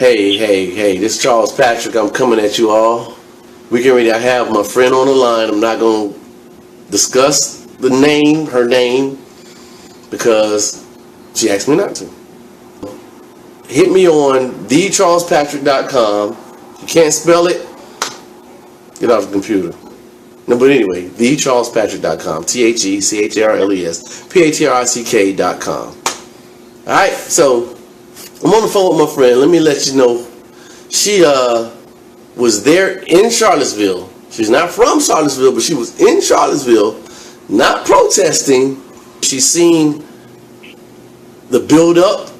Hey, this is Charles Patrick. I'm coming at you all. We get ready to have my friend on the line. I'm not going to discuss her name, because she asked me not to. Hit me on thecharlespatrick.com. If you can't spell it, get off the computer. No, but anyway, thecharlespatrick.com. TheCharlesPatrick.com. Alright, so I'm on the phone with my friend. Let me let you know. She was there in Charlottesville. She's not from Charlottesville, but she was in Charlottesville, not protesting. She's seen the build-up,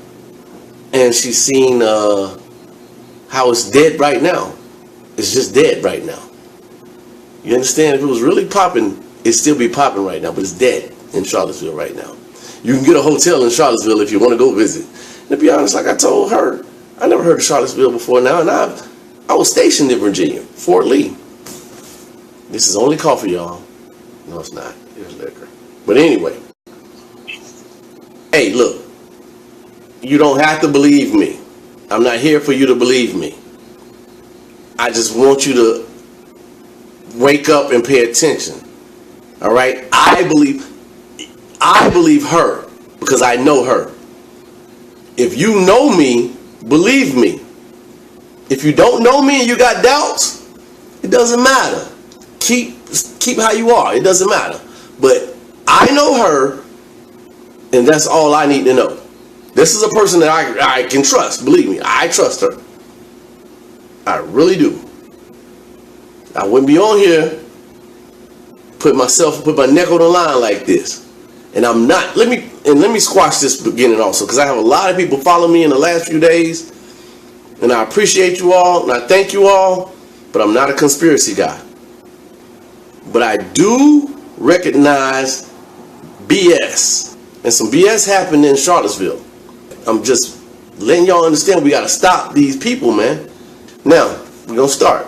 and she's seen how it's dead right now. It's just dead right now. You understand? If it was really popping, it'd still be popping right now, but it's dead in Charlottesville right now. You can get a hotel in Charlottesville if you want to go visit. And to be honest, like I told her, I never heard of Charlottesville before now, and I was stationed in Virginia, Fort Lee. This is only coffee, y'all. No, it's not. It's liquor. But anyway. Hey, look. You don't have to believe me. I'm not here for you to believe me. I just want you to wake up and pay attention. All right? I believe her because I know her. If you know me, believe me. If you don't know me and you got doubts, it doesn't matter. Keep how you are. It doesn't matter. But I know her, and that's all I need to know. This is a person that I can trust. Believe me, I trust her. I really do. I wouldn't be on here, put my neck on the line like this. And I'm not. Let me squash this beginning also, because I have a lot of people follow me in the last few days, and I appreciate you all, and I thank you all, but I'm not a conspiracy guy. But I do recognize BS, and some BS happened in Charlottesville. I'm just letting y'all understand we got to stop these people, man. Now, we're going to start.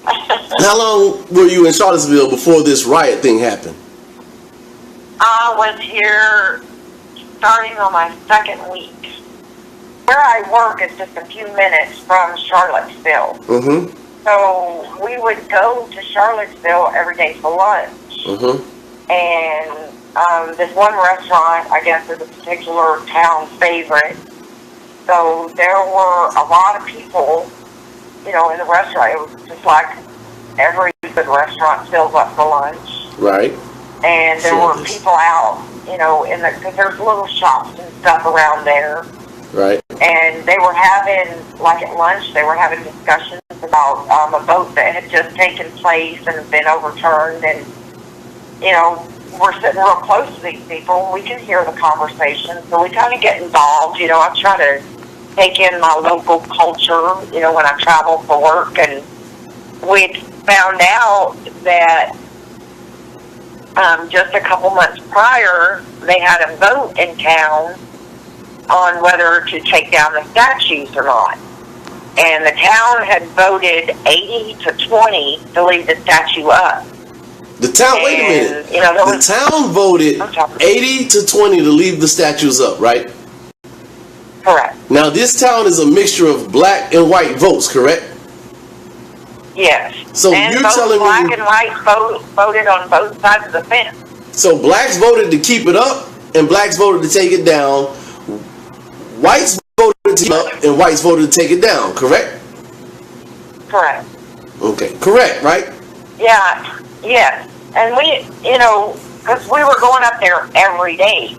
How long were you in Charlottesville before this riot thing happened? I was here starting on my second week. Where I work is just a few minutes from Charlottesville. Mm-hmm. So we would go to Charlottesville every day for lunch. Mm-hmm. And this one restaurant, I guess, is a particular town favorite. So there were a lot of people, in the restaurant. It was just like every good restaurant fills up for lunch. Right. And there were people out, because there's little shops and stuff around there. Right. And they were having, like at lunch, they were having discussions about a vote that had just taken place and had been overturned. And, we're sitting real close to these people. We can hear the conversation. So we kind of get involved. I try to take in my local culture, when I travel for work. And we found out that just a couple months prior, they had a vote in town on whether to take down the statues or not. And the town had voted 80 to 20 to leave the statue up. The town, wait a minute. The town voted 80 to 20 to leave the statues up, right? Correct. Now, this town is a mixture of black and white votes, correct? Yes. So and you're both telling black me and white voted on both sides of the fence. So blacks voted to keep it up, and blacks voted to take it down. Whites voted to keep it up, and whites voted to take it down, correct? Correct. Okay, correct, right? Yeah, yes. And we, because we were going up there every day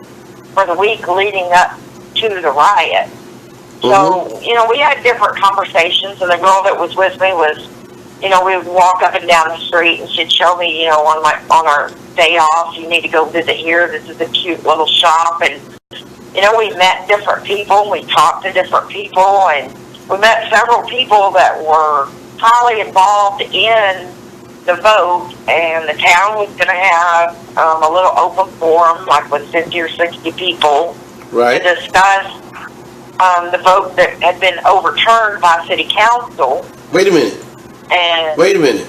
for the week leading up to the riot. So, we had different conversations, and the girl that was with me was, we would walk up and down the street, and she'd show me, on our day off, you need to go visit here. This is a cute little shop. And, we met different people. We talked to different people, and we met several people that were highly involved in the vote, and the town was going to have a little open forum, like with 50 or 60 people, right, to discuss the vote that had been overturned by City Council. Wait a minute. Wait a minute.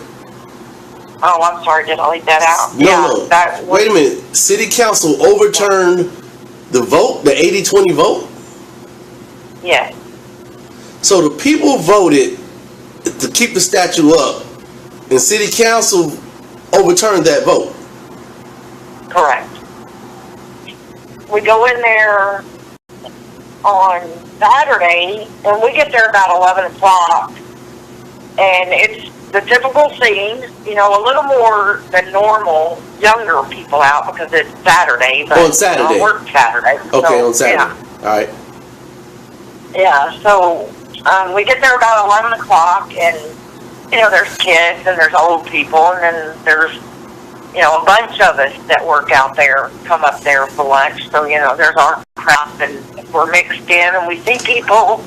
Oh, I'm sorry. Did I leave that out? No. Wait a minute. City Council overturned the vote, the 80-20 vote? Yes. So the people voted to keep the statue up, and city council overturned that vote. Correct. We go in there on Saturday, and we get there about 11 o'clock, and it's the typical scene, you know, a little more than normal, younger people out because it's Saturday. But on Saturday? I work Saturday. Okay, so, on Saturday. Yeah. All right. Yeah, so we get there about 11 o'clock, and, you know, there's kids, and there's old people, and then there's, you know, a bunch of us that work out there come up there for lunch. So, you know, there's our crowd, and we're mixed in, and we see people,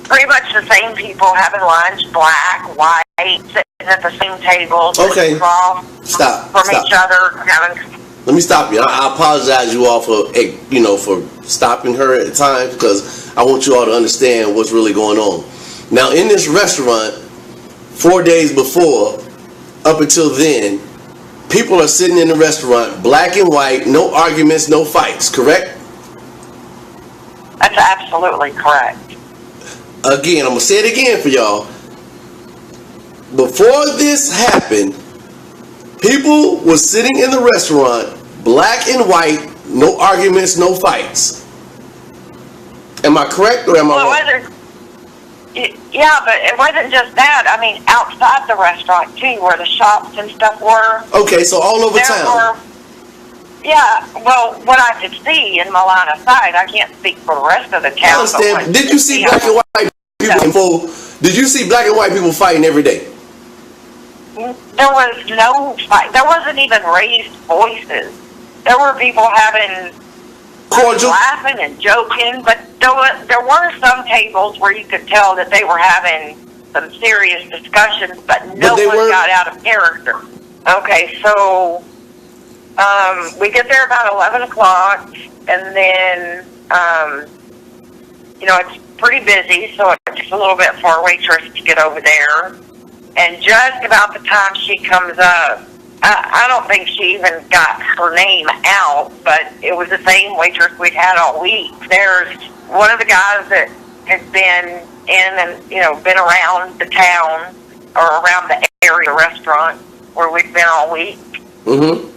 pretty much the same people having lunch, black, white, sitting at the same table, Okay. across Stop. from Stop. each other, having... Let me stop you. I apologize you all for, you know, for stopping her at times, because I want you all to understand what's really going on. Now, in this restaurant, 4 days before, up until then, people are sitting in the restaurant, black and white, no arguments, no fights, correct? That's absolutely correct. Again, I'm going to say it again for y'all. Before this happened, people were sitting in the restaurant, black and white, no arguments, no fights. Am I correct or am I wrong? Yeah, but it wasn't just that. I mean, outside the restaurant, too, where the shops and stuff were. Okay, so all over town. Yeah, well, what I could see in my line of sight, I can't speak for the rest of the town. I understand. Did you see black and white people? Did you see black and white people fighting every day? There was no fight. There wasn't even raised voices. There were people having cordial, laughing and joking, but there were some tables where you could tell that they were having some serious discussions, but no one got out of character. Okay, so we get there about 11 o'clock, and then, you know, it's pretty busy, so it's a little bit for our waitress to get over there. And just about the time she comes up, I don't think she even got her name out, but it was the same waitress we'd had all week. There's one of the guys that has been in and, you know, been around the town or around the area restaurant where we've been all week. Mm-hmm.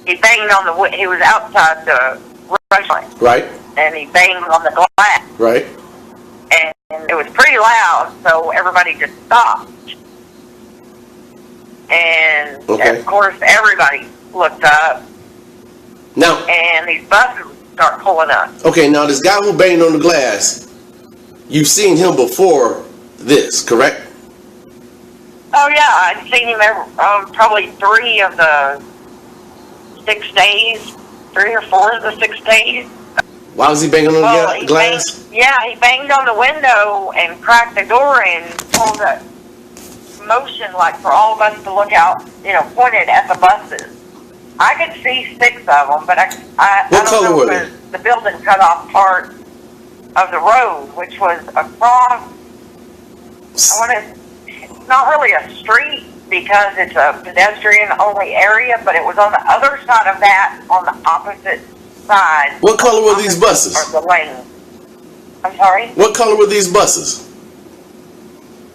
He banged on the, he was outside the restaurant. Right. And he banged on the glass. Right. And it was pretty loud, so everybody just stopped. And, of course, everybody looked up. Now, and these buses start pulling up. Okay, now this guy who banged on the glass, you've seen him before this, correct? Oh, yeah. I'd seen him probably 3 of the 6 days, 3 or 4 of the 6 days. Why was he banging on the glass? He banged on the window and cracked the door and pulled a motion like for all of us to look out, you know, pointed at the buses. I could see 6 of them, but I what don't color know were they? The building cut off part of the road, which was across, it's not really a street because it's a pedestrian-only area, but it was on the other side of that, on the opposite side. What color were these buses? Or the lane. I'm sorry? What color were these buses?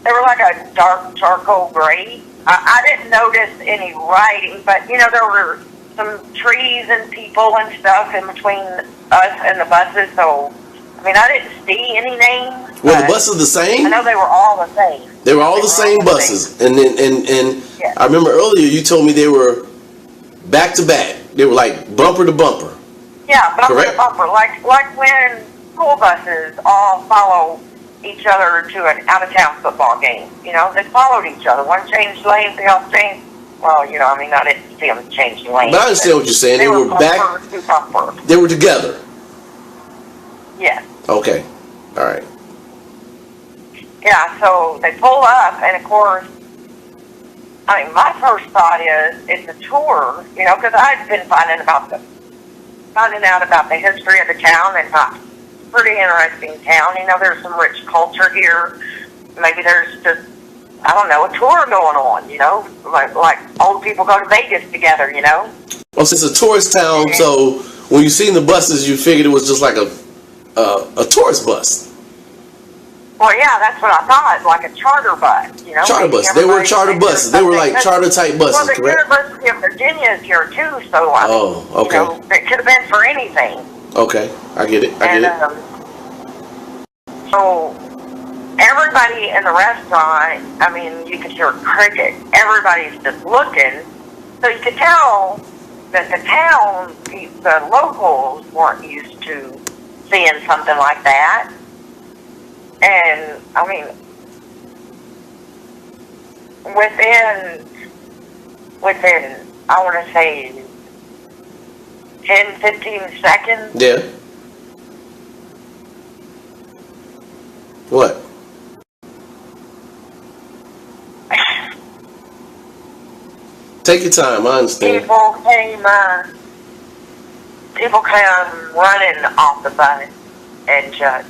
They were like a dark charcoal gray. I didn't notice any writing, but, you know, there were some trees and people and stuff in between us and the buses, so, I mean, I didn't see any names. Were the buses the same? I know they were all the same. They were all the same buses. And yes. I remember earlier you told me they were back to back. They were like bumper to bumper. Yeah, bumper to bumper. Like when school buses all follow each other to an out-of-town football game. You know, they followed each other. One changed lanes, they all changed. Well, you know, I mean, I didn't see them change lanes. But I understand what you're saying. They were back. Bumper. They were together. Yes. Okay. All right. Yeah, so they pull up, and of course, I mean, my first thought is it's a tour, you know, because I'd been finding out about the history of the town, and thought, pretty interesting town. You know, there's some rich culture here. Maybe there's just, I don't know, a tour going on, you know, like old people go to Vegas together, you know. Well, since it's a tourist town, so when you seen the buses, you figured it was just like a tourist bus. Well, yeah, that's what I thought, like a charter bus, you know. Charter bus. They were charter buses. They were like charter type buses, well, the correct? University of Virginia is here too, so I mean, okay. you know, it could have been for anything. Okay, I get it. So everybody in the restaurant, I mean, you could hear cricket. Everybody's just looking, so you could tell that the locals weren't used to seeing something like that. And I mean, within I want to say 10, 15 seconds. Yeah. What? Take your time, I understand. People came running off the bus and just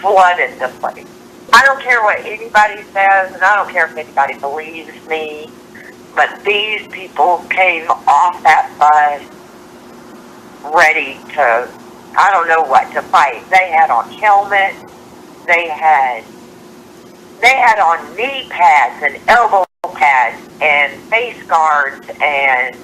flooded the place. I don't care what anybody says, and I don't care if anybody believes me, but these people came off that bus ready to, I don't know what, to fight. They had on helmets, they had on knee pads and elbow pads and face guards and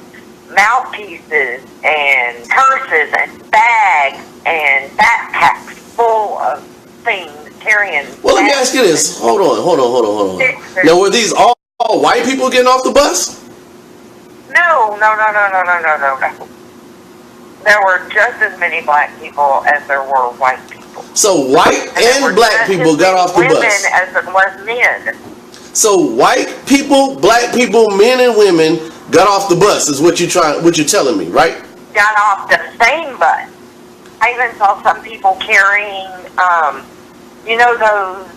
mouthpieces and purses and bags and backpacks full of things carrying. Well, let me ask you this. Hold on. Now, were these all white people getting off the bus? No. There were just as many black people as there were white people. So white and black people got off the bus. As there was men. So white people, black people, men and women got off the bus is what you're telling me, right? Got off the same bus. I even saw some people carrying, you know those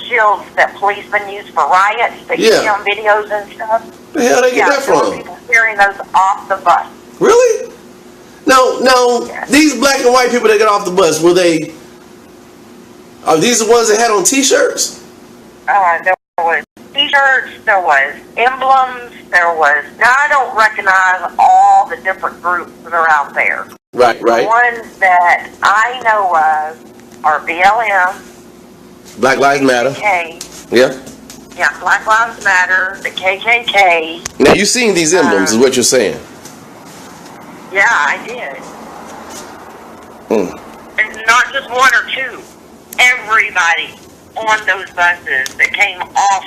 shields that policemen use for riots that you see on videos and stuff? The hell they get that from? There were people carrying those off the bus. Really? Now, yes. These black and white people that got off the bus, are these the ones that had on T-shirts? There was T-shirts, there was emblems, now I don't recognize all the different groups that are out there. Right. The ones that I know of are BLM, Black Lives Matter. KKK. Yeah, Black Lives Matter, the KKK. Now, you've seen these emblems, is what you're saying? Yeah, I did. Mm. And not just one or two. Everybody on those buses that came off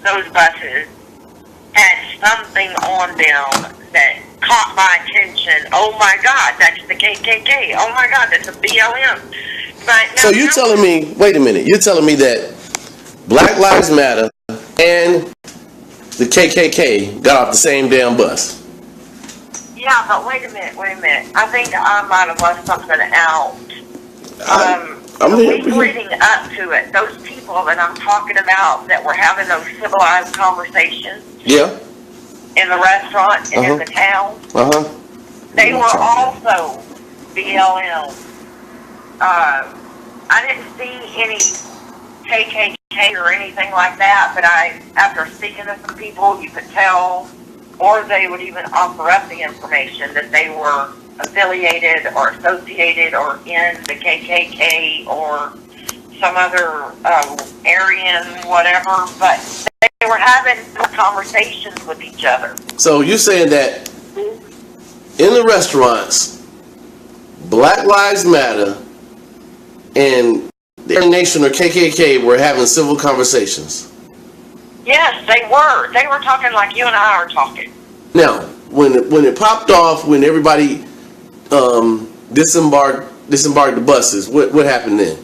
those buses had something on them that caught my attention. Oh my God, that's the KKK. Oh my God, that's a BLM. But so you're telling me, wait a minute, you're telling me that Black Lives Matter and the KKK got off the same damn bus? Yeah, but wait a minute. I think I might have left something out. The week leading up to it, those people that I'm talking about that were having those civilized conversations in the restaurant and in the town, they were also BLM. I didn't see any KKK or anything like that, but after speaking to some people, you could tell, or they would even offer up the information that they were affiliated or associated or in the KKK or some other Aryan whatever, but they were having conversations with each other. So you're saying that in the restaurants, Black Lives Matter and the Aryan Nation or KKK were having civil conversations? Yes, they were. They were talking like you and I are talking. Now, when it popped off, when everybody disembarked the buses, what happened then?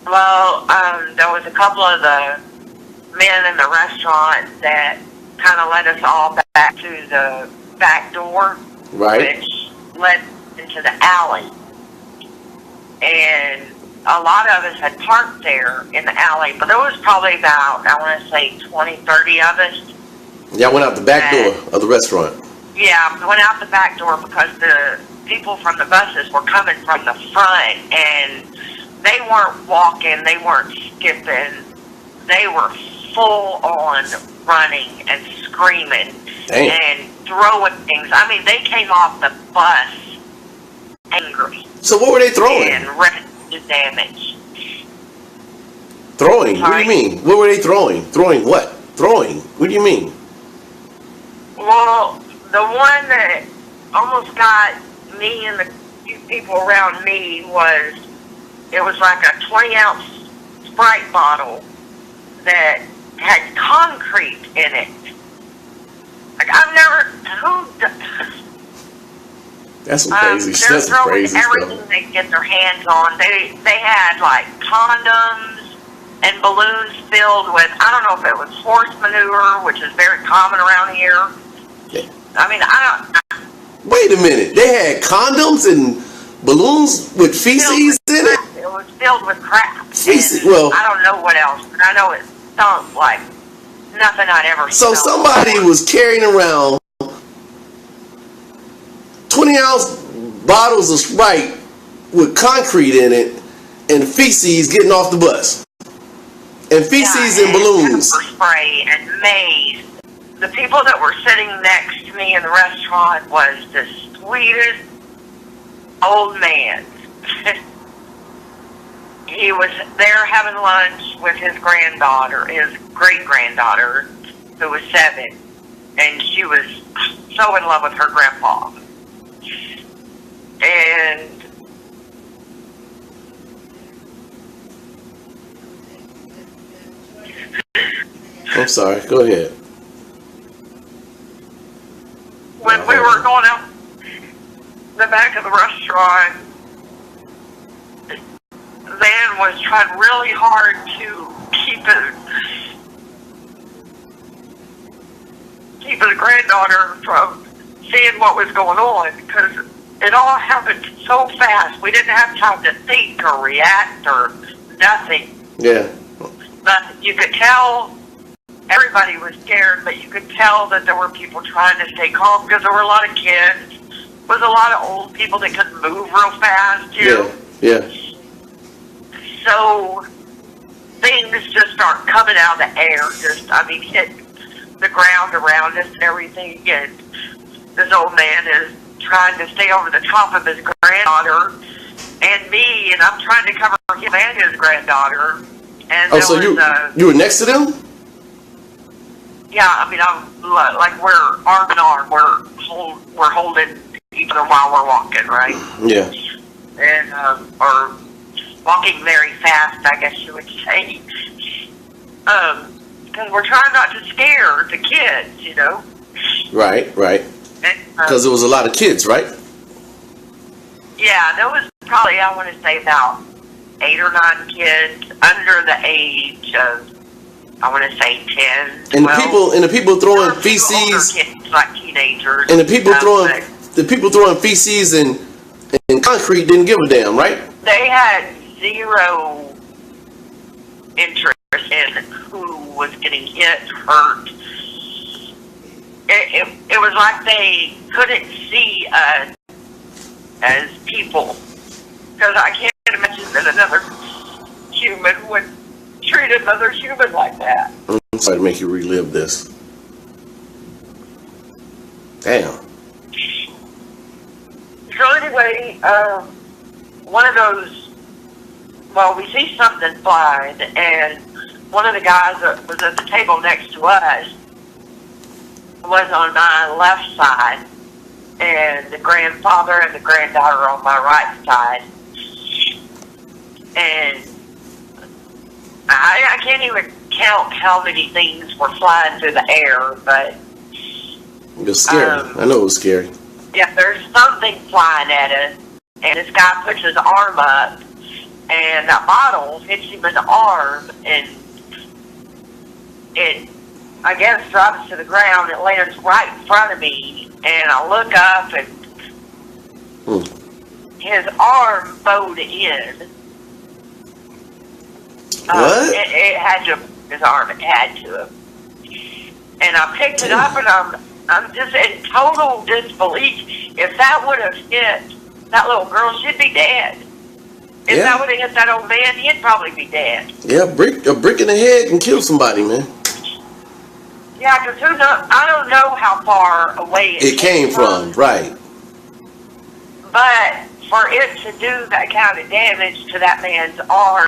Well, there was a couple of the men in the restaurant that kind of led us all back to the back door, right, which led into the alley. And a lot of us had parked there in the alley, but there was probably about, I want to say, 20, 30 of us. Y'all went out the back door of the restaurant. Yeah, we went out the back door because the people from the buses were coming from the front, and they weren't walking, they weren't skipping, they were full on running and screaming and throwing things. I mean, they came off the bus angry. So what were they throwing? And is damaged. Throwing? What do Sorry? you mean? What were they throwing? Throwing what? Throwing? What do you mean? Well, the one that almost got me and the few people around me it was like a 20-ounce Sprite bottle that had concrete in it. Like, That's some crazy. they're That's some throwing crazy everything stuff. they can get their hands on. They had like condoms and balloons filled with, I don't know if it was horse manure, which is very common around here. Yeah. I mean, Wait a minute. They had condoms and balloons with feces in it? It was filled with crap. Feces. And Well, I don't know what else, but I know it stunk like nothing I'd ever so smelled somebody before. was carrying around 20-ounce bottles of Sprite with concrete in it and feces getting off the bus. And feces and balloons. Pepper spray and mace. The people that were sitting next to me in the restaurant was the sweetest old man. He was there having lunch with his granddaughter, his great-granddaughter, who was 7. And she was so in love with her grandpa. And I'm sorry. Go ahead. when we were going out the back of the restaurant, Van was trying really hard to keep the granddaughter from seeing what was going on, because it all happened so fast. We didn't have time to think or react or nothing. Yeah. But you could tell everybody was scared, but you could tell that there were people trying to stay calm, because there were a lot of kids. There was a lot of old people that couldn't move real fast, too. Yeah. So things just start coming out of the air, hit the ground around us and everything. And this old man is trying to stay over the top of his granddaughter and me, and I'm trying to cover him and his granddaughter. And So you were next to them? Yeah, I mean, I'm like, we're arm in arm. We're holding each other while we're walking, right? Yeah. And or walking very fast, I guess you would say. Because we're trying not to scare the kids, you know. Right. Because there was a lot of kids, right? Yeah, there was probably, I want to say, about 8 or 9 kids under the age of, I want to say 10. And the people throwing feces, kids, like teenagers. and the people throwing feces and concrete didn't give a damn, right? They had zero interest in who was getting hit, hurt. It was like they couldn't see us as people, because I can't imagine that another human would treat another human like that. I'm sorry to make you relive this. Damn. So anyway, one of those, well, we see something flying, and one of the guys that was at the table next to us was on my left side, and the grandfather and the granddaughter on my right side. And I can't even count how many things were flying through the air, but It was scary. I know it was scary. yeah, there's something flying at us, and this guy puts his arm up, and that bottle hits him in the arm, and it, I guess, drops to the ground. It lands right in front of me, and I look up, and his arm bowed in. What? It had to, his arm, it had to. And I picked it up, and I'm just in total disbelief. If that would have hit that little girl, she'd be dead. If that would have hit that old man, he'd probably be dead. Yeah, a brick in the head can kill somebody, man. Yeah, because I don't know how far away It came from, right. But for it to do that kind of damage to that man's arm.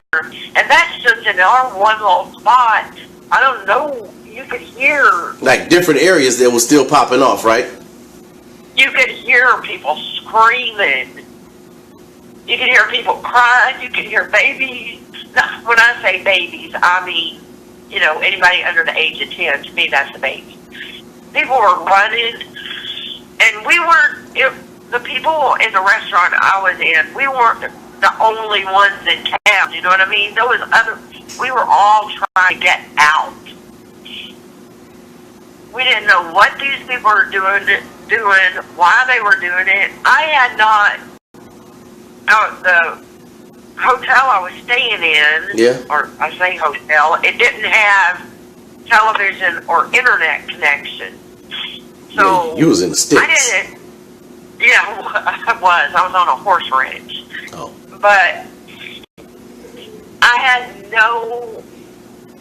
And that's just in our one little spot. I don't know. You could hear, like different areas that was still popping off, right? you could hear people screaming. You could hear people crying. You could hear babies. Now, when I say babies, I mean, you know, anybody under the age of 10, to me, that's a baby. People were running, and we weren't, the people in the restaurant I was in, we weren't the only ones in town, you know what I mean? There was other, we were all trying to get out. We didn't know what these people were doing, why they were doing it. I had not, the hotel I was staying in, or I say hotel, it didn't have television or internet connection. So yeah, you was in the sticks. I didn't. Yeah, I was on a horse ranch. Oh. But I had no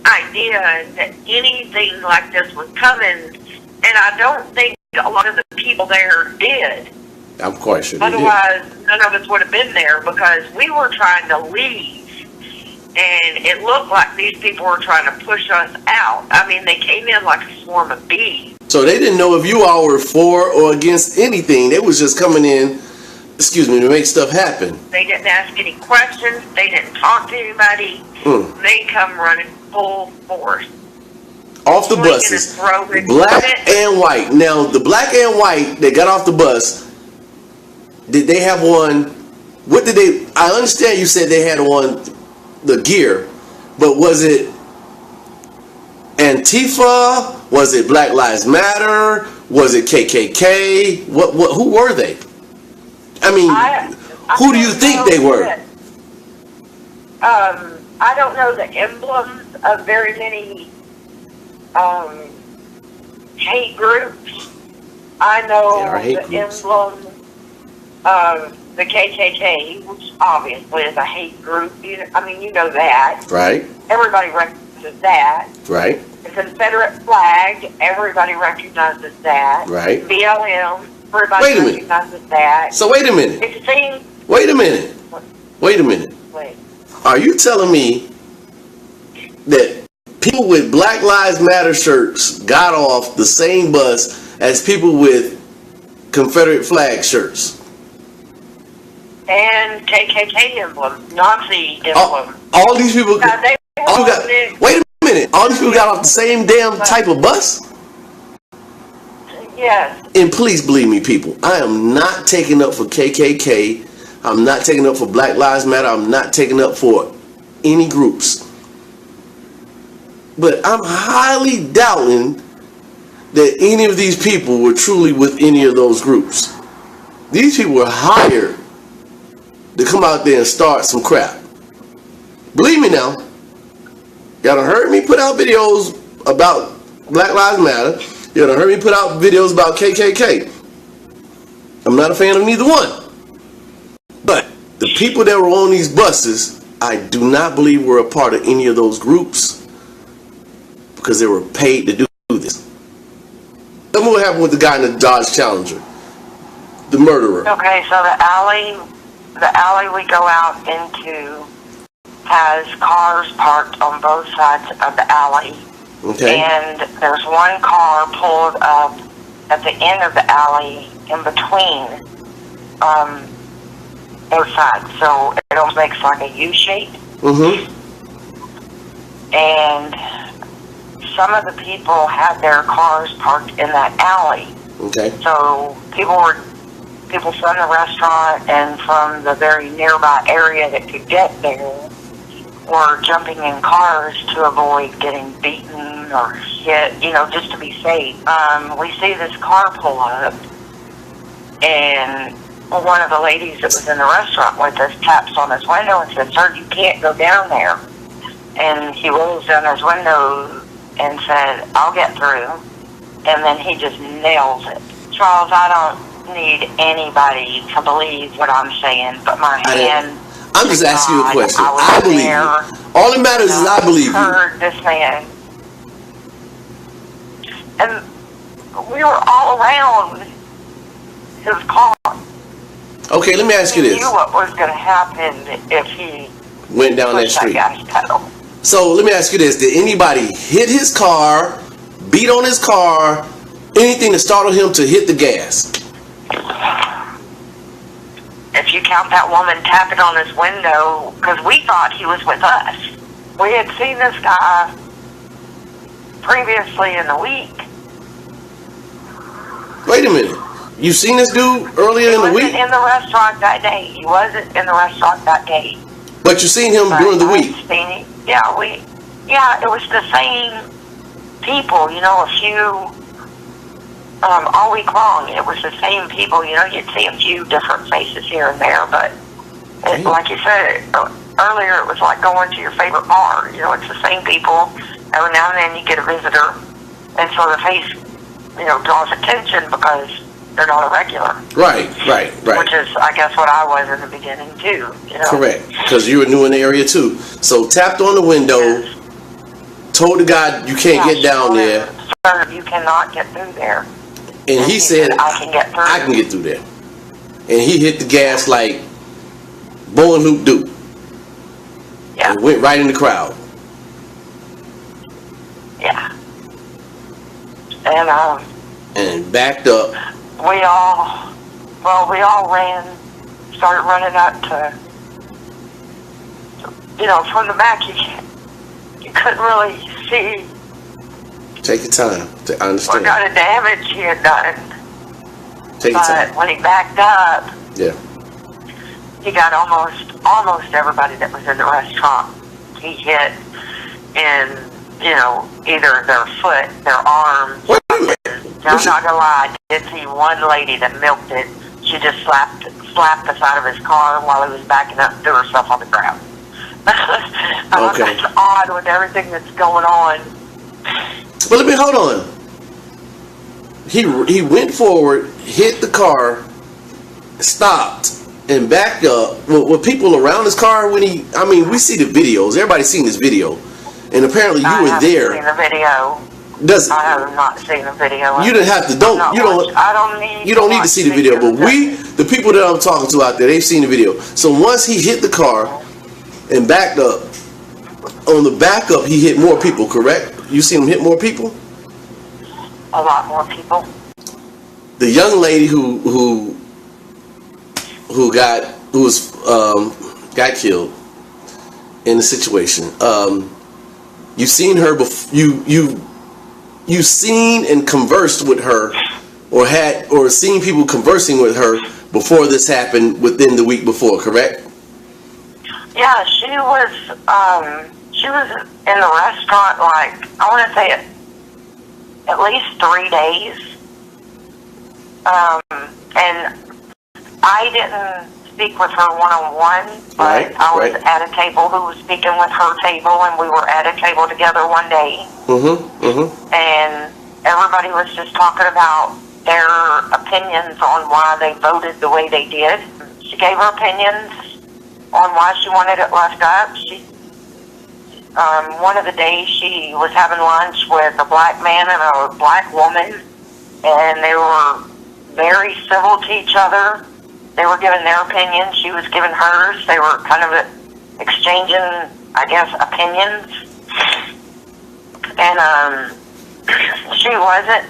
idea that anything like this was coming, and I don't think a lot of the people there did. I'm quite sure they did. Otherwise, none of us would have been there, because we were trying to leave, and it looked like these people were trying to push us out. I mean, they came in like a swarm of bees. So they didn't know if you all were for or against anything. They was just coming in, to make stuff happen. They didn't ask any questions. They didn't talk to anybody. They come running full force. Off the buses, black and white. Now, the black and white that got off the bus, did they have on, what did they, I understand you said they had on the gear, but was it Antifa? Was it Black Lives Matter? Was it KKK? Who were they? I mean, who do you think they were? I don't know the emblems of very many hate groups. I know the emblems of the KKK, which obviously is a hate group. I mean, you know that. Right. Everybody recognizes that. Right. The Confederate flag, everybody recognizes that. Right. BLM, everybody recognizes that. So wait a minute. It seems. Wait a minute. Wait a minute. Wait. Are you telling me that people with Black Lives Matter shirts got off the same bus as people with Confederate flag shirts? And KKK emblem, Nazi emblem. All these people. Wait a minute. All these people got off the same damn type of bus? Yes. And please believe me, people, I am not taking up for KKK. I'm not taking up for Black Lives Matter. I'm not taking up for any groups. But I'm highly doubting that any of these people were truly with any of those groups. These people were hired to come out there and start some crap. Believe me now. Y'all done heard me put out videos about Black Lives Matter. Y'all done heard me put out videos about KKK. I'm not a fan of neither one. But the people that were on these buses, I do not believe were a part of any of those groups, because they were paid to do this. Tell me what happened with the guy in the Dodge Challenger, the murderer. Okay, so the alley we go out into has cars parked on both sides of the alley. Okay. And there's one car pulled up at the end of the alley in between both sides. So it almost makes like a U shape. Mm-hmm. And some of the people had their cars parked in that alley. Okay. So people from the restaurant and from the very nearby area that could get there were jumping in cars to avoid getting beaten or hit, just to be safe. We see this car pull up, and one of the ladies that was in the restaurant with us taps on his window and says, "Sir, you can't go down there." And he rolls down his window and said, "I'll get through." And then he just nails it. Charles, I don't need anybody to believe what I'm saying, but my hand... I'm just asking you a question. I believe you. All that matters is I believe you. Heard this man. And we were all around his car. Okay, let me ask you He this. knew what was going to happen if he Went down that pushed that street. gas pedal. So let me ask you this. Did anybody hit his car, beat on his car, anything to startle him to hit the gas? If you count that woman tapping on his window, because we thought he was with us. We had seen this guy previously in the week. Wait a minute. You seen this dude earlier in the He week? wasn't in the restaurant that day. He wasn't in the restaurant that day. But you seen him But during the I week? seen him. Yeah, it was the same people, a few, all week long. It was the same people, you'd see a few different faces here and there, but like you said earlier, it was like going to your favorite bar. It's the same people. Every now and then you get a visitor, and so the face, draws attention because they're not a regular. Right. Which is, I guess, what I was in the beginning, too. Correct. Because you were new in the area, too. So tapped on the window, told the guy you can't get down there. Sir, you cannot get through there. And he said, I can get through. I can get through there. And he hit the gas like Bo and Luke do. Yeah. And went right in the crowd. Yeah. And backed up. We all started running up to, from the back, you couldn't really see Take your time to what understand. kind of damage he had done. Take your But time. when he backed up, Yeah. he got almost everybody that was in the restaurant. He hit in, either their foot, their arm. Wait a minute. I'm not gonna lie, I did see one lady that milked it. She just slapped the side of his car while he was backing up and threw herself on the ground. Okay. That's odd with everything that's going on. But let me hold on. He went forward, hit the car, stopped, and backed up. Were people around his car when we see the videos. Everybody's seen this video, and apparently you were there. I haven't seen the video. Does I have not seen the video. you didn't have to? I don't need. You don't need to see the video, but the people that I'm talking to out there, they've seen the video. So once he hit the car and backed up, on the backup he hit more people. Correct? You seen him hit more people? A lot more people. The young lady who got killed in the situation. You seen her you seen and conversed with her, or seen people conversing with her before this happened within the week before, correct? Yeah, she was in the restaurant, like, I want to say at least 3 days. And I didn't speak with her one-on-one, but I was at a table who was speaking with her table, and we were at a table together one day. And everybody was just talking about their opinions on why they voted the way they did. She gave her opinions on why she wanted it left up. One of the days she was having lunch with a black man and a black woman, and they were very civil to each other. They were giving their opinions. She was giving hers. They were kind of exchanging, I guess, opinions. And she wasn't,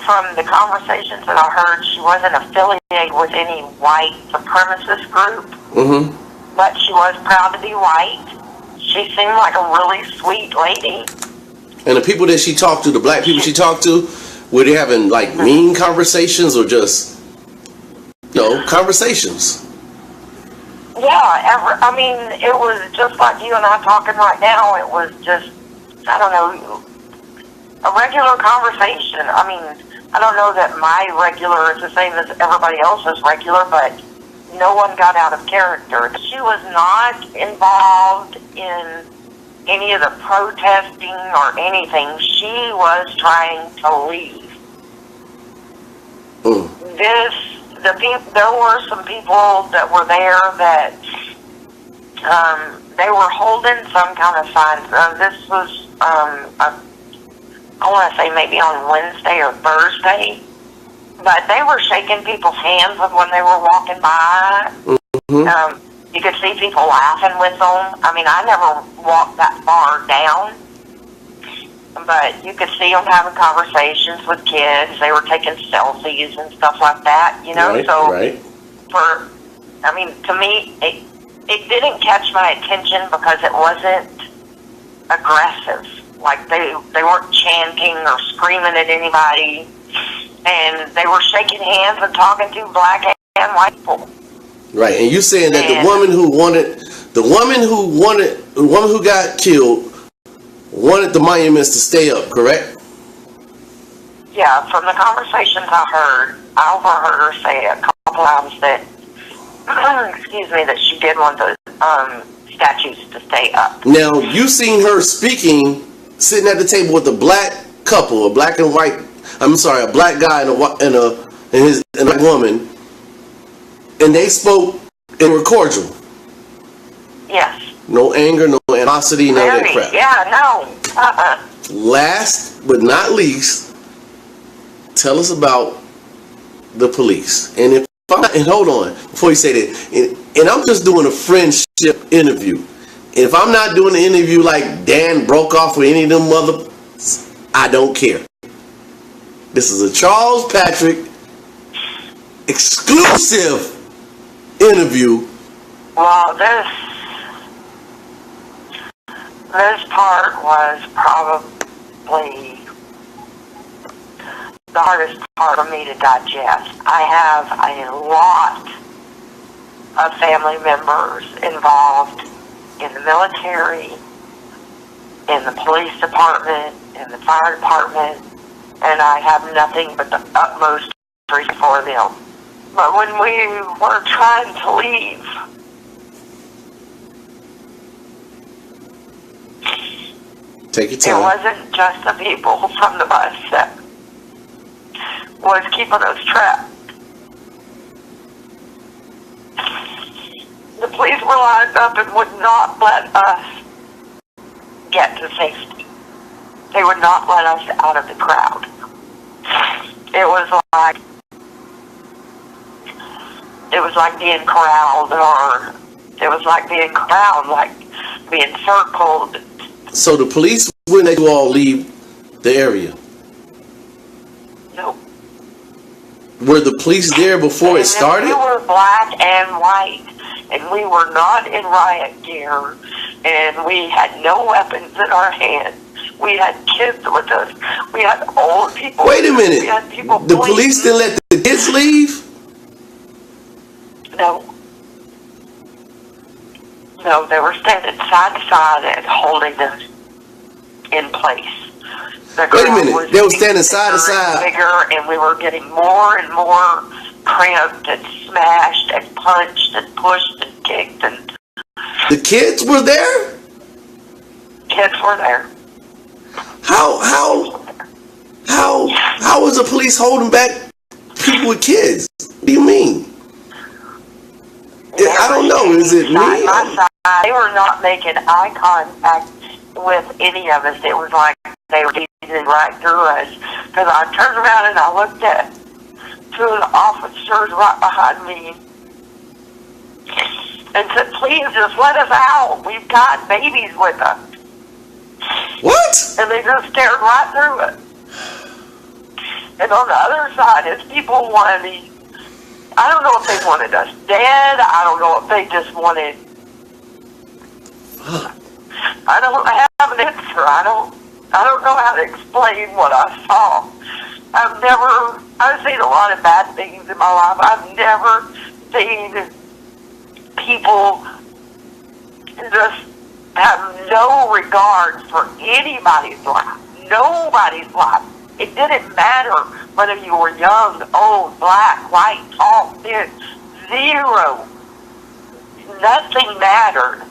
from the conversations that I heard, she wasn't affiliated with any white supremacist group. But she was proud to be white. She seemed like a really sweet lady. And the people that she talked to, the black people she talked to, were they having like mean conversations or just, conversations? Yeah, it was just like you and I talking right now. It was just, I don't know, a regular conversation. I don't know that my regular is the same as everybody else's regular, but no one got out of character. She was not involved in any of the protesting or anything. She was trying to leave. There were some people that were there that they were holding some kind of signs. This was, I want to say maybe on Wednesday or Thursday. But they were shaking people's hands when they were walking by. Mm-hmm. You could see people laughing with them. I mean, I never walked that far down, but you could see them having conversations with kids. They were taking selfies and stuff like that, you know. Right, so, right. To me, it didn't catch my attention because it wasn't aggressive. Like they weren't chanting or screaming at anybody, and they were shaking hands and talking to black and white people. Right, and you saying that the woman who got killed wanted the monuments to stay up, correct? Yeah, from the conversations I overheard her say a couple times that, excuse me, that she did want the statues to stay up. Now, you seen her speaking, sitting at the table with a black couple, a black and white. I'm sorry, a black guy and a woman, and they spoke and were cordial. Yes. No anger, no animosity, none of that crap. Yeah, no. Last but not least, tell us about the police. And hold on, before you say that, and I'm just doing a friendship interview. If I'm not doing an interview like Dan Brokoff or any of them mother, I don't care. This is a Charles Patrick exclusive interview. Well, this part was probably the hardest part for me to digest. I have a lot of family members involved in the military, in the police department, in the fire department, and I have nothing but the utmost respect for them. But when we were trying to leave, take your time. It wasn't just the people from the bus that was keeping us trapped. The police were lined up and would not let us get to safety. They would not let us out of the crowd. It was like being corralled, or it was like being corralled, like being circled. So the police wouldn't let you all leave the area? Nope. Were the police there before it started? We were black and white, and we were not in riot gear, and we had no weapons in our hands. We had kids with us. We had old people. Wait a minute. We had people the police didn't let the kids leave? No. No, they were standing side to side and holding us in place. Wait a minute. They were standing side to side. Bigger, and we were getting more and more cramped and smashed and punched and pushed and kicked. And the kids were there? Kids were there. How was the police holding back people with kids? What do you mean? I don't know. Is it me? They were not making eye contact with any of us. It was like they were gazing right through us. Because I turned around and I looked at two of the officers right behind me and said, "Please just let us out. We've got babies with us." What? And they just stared right through us. And on the other side is people wanting, I don't know if they wanted us dead. I don't know if they just wanted, I don't have an answer. I don't know how to explain what I saw. I've seen a lot of bad things in my life. I've never seen people just have no regard for anybody's life. Nobody's life. It didn't matter whether you were young, old, black, white, tall, thin. Zero. Nothing mattered.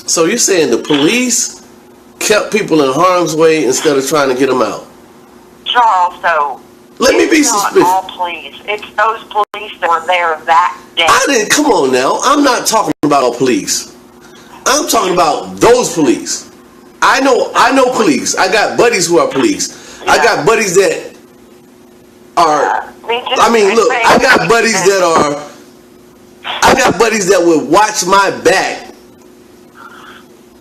So you're saying the police kept people in harm's way instead of trying to get them out? Charles, though. Let me be suspicious. It's not all police. It's those police that were there that day. Come on now. I'm not talking about all police. I'm talking about those police. I know police. I got buddies who are police. Yeah. I got buddies that are I mean, look, I got buddies that would watch my back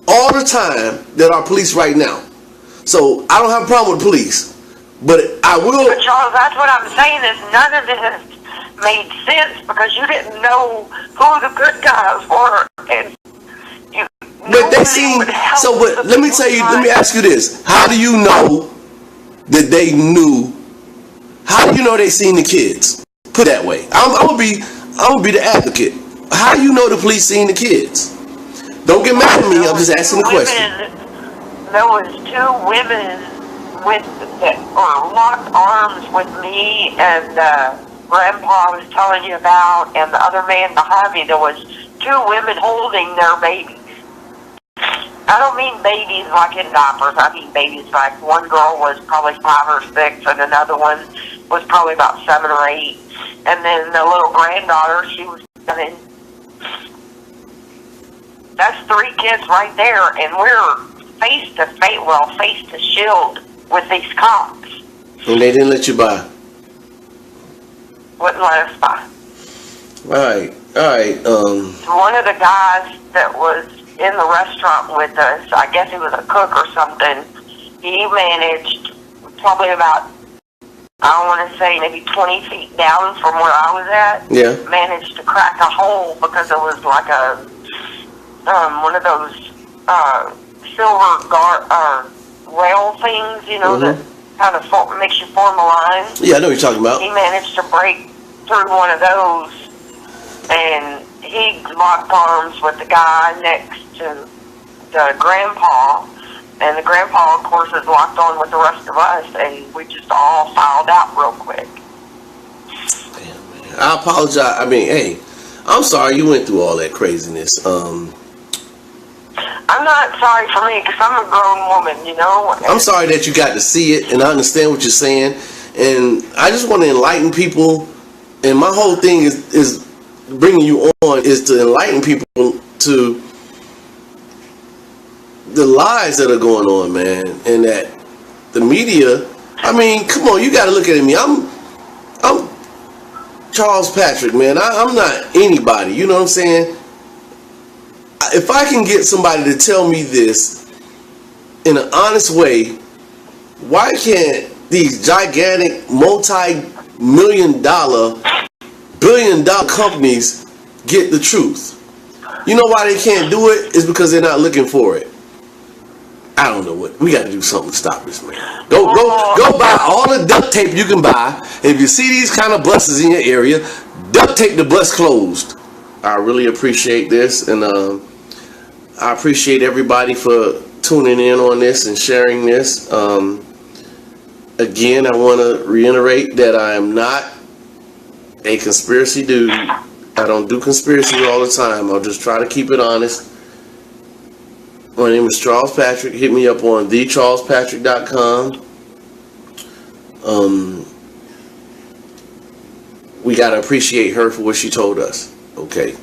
all the time that are police right now. So I don't have a problem with police, but I will. But Charles, that's what I'm saying is none of this made sense because you didn't know who the good guys were, and but they seem so. But let me tell you. Let me ask you this: how do you know that they knew? How do you know they seen the kids? Put it that way. I'm gonna be the advocate. How do you know the police seen the kids? Don't get mad at me. I'm just asking the question. There was 2 women that locked arms with me and Grandpa was telling you about, and the other man behind me. There was 2 women holding their babies. I don't mean babies like in diapers. I mean babies like one girl was probably 5 or 6, and another one was probably about 7 or 8, and then the little granddaughter, she was 7. That's 3 kids right there, and we're face to shield with these cops. And they didn't let you by. Wouldn't let us by. All right. One of the guys that was in the restaurant with us, I guess he was a cook or something, he managed probably about, I don't want to say maybe 20 feet down from where I was at. Yeah. Managed to crack a hole because it was like a one of those silver rail things, you know, that kind of makes you form a line. Yeah, I know what you're talking about. He managed to break through one of those, and he locked arms with the guy next to the grandpa, and the grandpa, of course, is locked on with the rest of us, and we just all filed out real quick. Damn, man. I apologize. I mean, hey, I'm sorry you went through all that craziness. I'm not sorry for me because I'm a grown woman, you know. I'm sorry that you got to see it, and I understand what you're saying, and I just want to enlighten people. And my whole thing is bringing you on is to enlighten people to the lies that are going on, man, and that the media. I mean, come on, you got to look at me. I'm Charles Patrick, man. I'm not anybody. You know what I'm saying? If I can get somebody to tell me this in an honest way, why can't these gigantic multi-million-dollar, billion-dollar companies get the truth? You know why they can't do it? It's because they're not looking for it. I don't know what. We got to do something to stop this, man. Go buy all the duct tape you can buy. And if you see these kind of buses in your area, duct tape the bus closed. I really appreciate this, and I appreciate everybody for tuning in on this and sharing this. Again, I want to reiterate that I am not a conspiracy dude. I don't do conspiracy all the time. I'll just try to keep it honest. My name is Charles Patrick. Hit me up on thecharlespatrick.com. We got to appreciate her for what she told us. Okay.